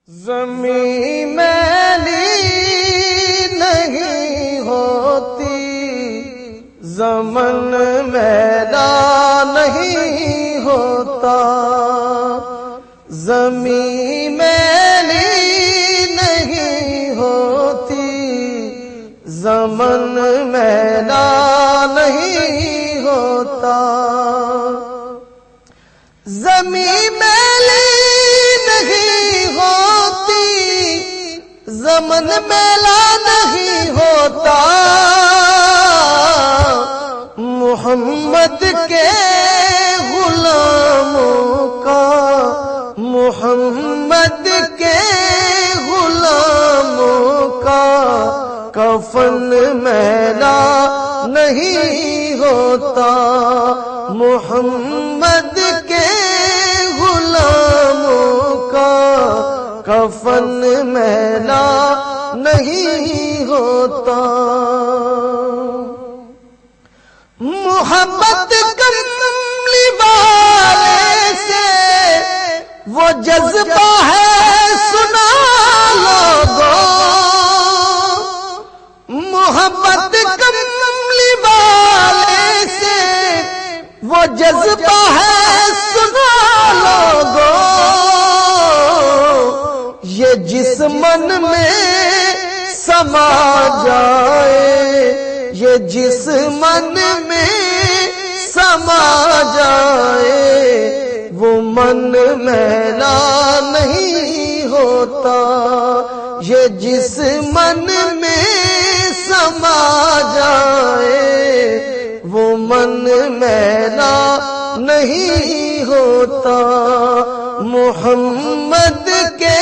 زمین میلی نہیں ہوتی، زمن میلا نہیں ہوتا، زمین میلی نہیں ہوتی، زمن میلا نہیں ہوتا، زمین میلی نہیں ہوتی، زمن میلا نہیں ہوتا، محمد کے غلاموں کا، محمد کے غلاموں کا کفن میلا نہیں ہوتا، محمد کے غلاموں کا کفن میلا نہیں ہوتا، محبت کملی والے سے وہ جذبہ ہے سنا لوگوں، محبت کملی والے سے وہ جذبہ ہے سنا لوگوں، یہ جس من میں سما جائے، یہ جس من میں سما جائے، وہ من میلا نہیں ہوتا، یہ جس من میں سما جائے، وہ من میلا نہیں ہوتا، محمد کے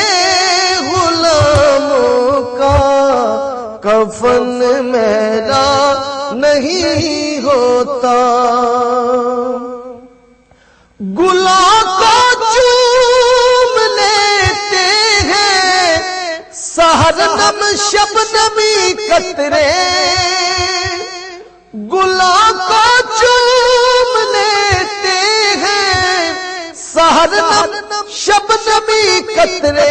غلاموں کا کفن میلا نہیں ہوتا، گلوں کو چوم لیتے ہیں سحرنم شبنمی قطرے، گلوں کو چوم لیتے ہیں سحرنم شبنمی قطرے،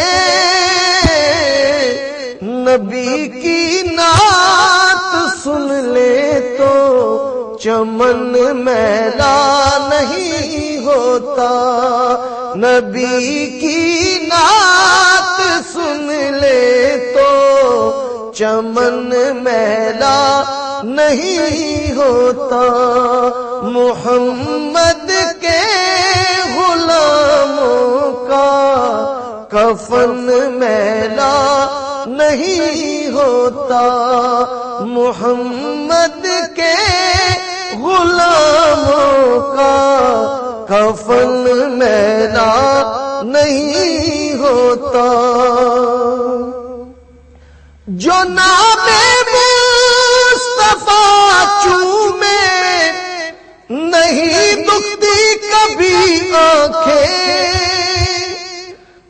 نبی کی نعت سن لے تو چمن میلا نہیں ہوتا، نبی کی نعت سن لے تو چمن میلا نہیں ہوتا، محمد کے غلاموں کا کفن میلا نہیں ہوتا، محمد کے غلاموں کا کفن میلا نہیں ہوتا، جو نام مصطفیٰ چومے نہیں دکھتی کبھی آنکھیں،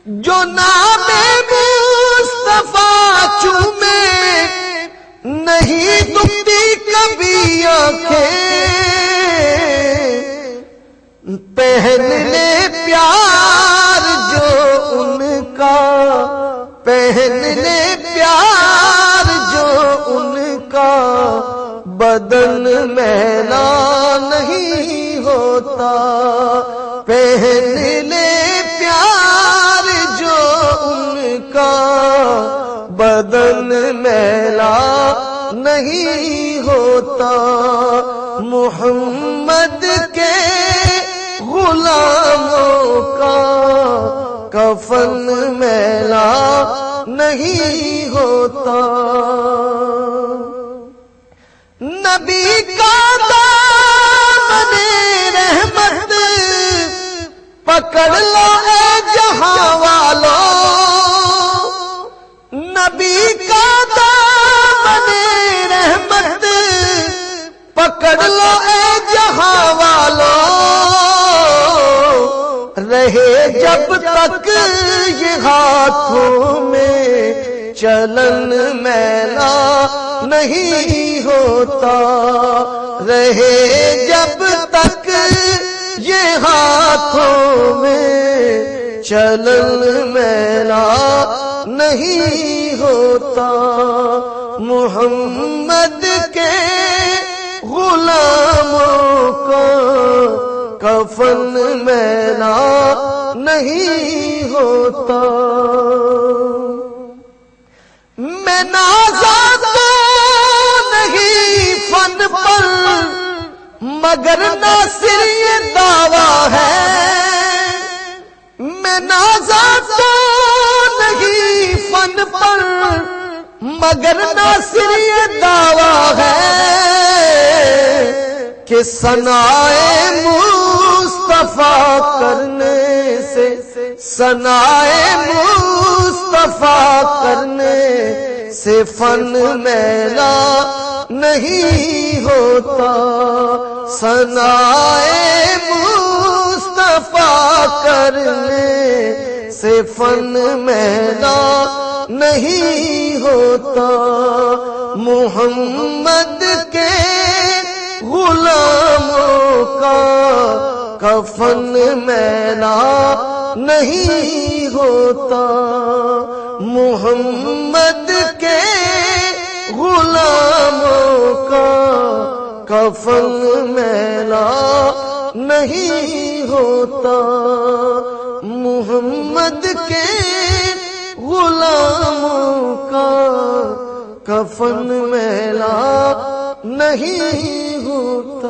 جو نام مصطفیٰ چومے نہیں دکھتی کبھی آنکھیں، پہن لے پیار جو ان کا، پہن لے پیار جو ان کا، بدن میلا نہیں ہوتا، پہن لے پیار جو ان کا، بدن میلا نہیں ہوتا، محمد کے غلاموں کا کفن میلا نہیں ہوتا، نبی کا دامن رحمت پکڑ لو اے جہاں والوں، نبی کا دامن رحمت پکڑ لو اے جہاں والوں، رہے جب تک یہ ہاتھوں میں چلن میلا نہیں ہوتا، رہے جب تک یہ ہاتھوں میں چلن میلا نہیں ہوتا، محمد کے غلاموں کا کفن میلا نہیں ہوتا۔ میں نازا تو نہیں فن پر، مگر ناصر یہ دعویٰ ہے۔ میں نازا تو نہیں فن پر، مگر ناصر یہ دعویٰ ہے کہ ثنائے مصطفیٰ کرنے سے، ثنائے مصطفیٰ کرنے سے فن میلا نہیں ہوتا، ثنائے مصطفیٰ کرنے سے فن میلا نہیں ہوتا، محمد کے غلاموں کا کفن میلا نہیں ہوتا، محمد کے غلاموں کا کفن میلا نہیں ہوتا، محمد کے غلاموں کا کفن میلا نہیں ہوتا۔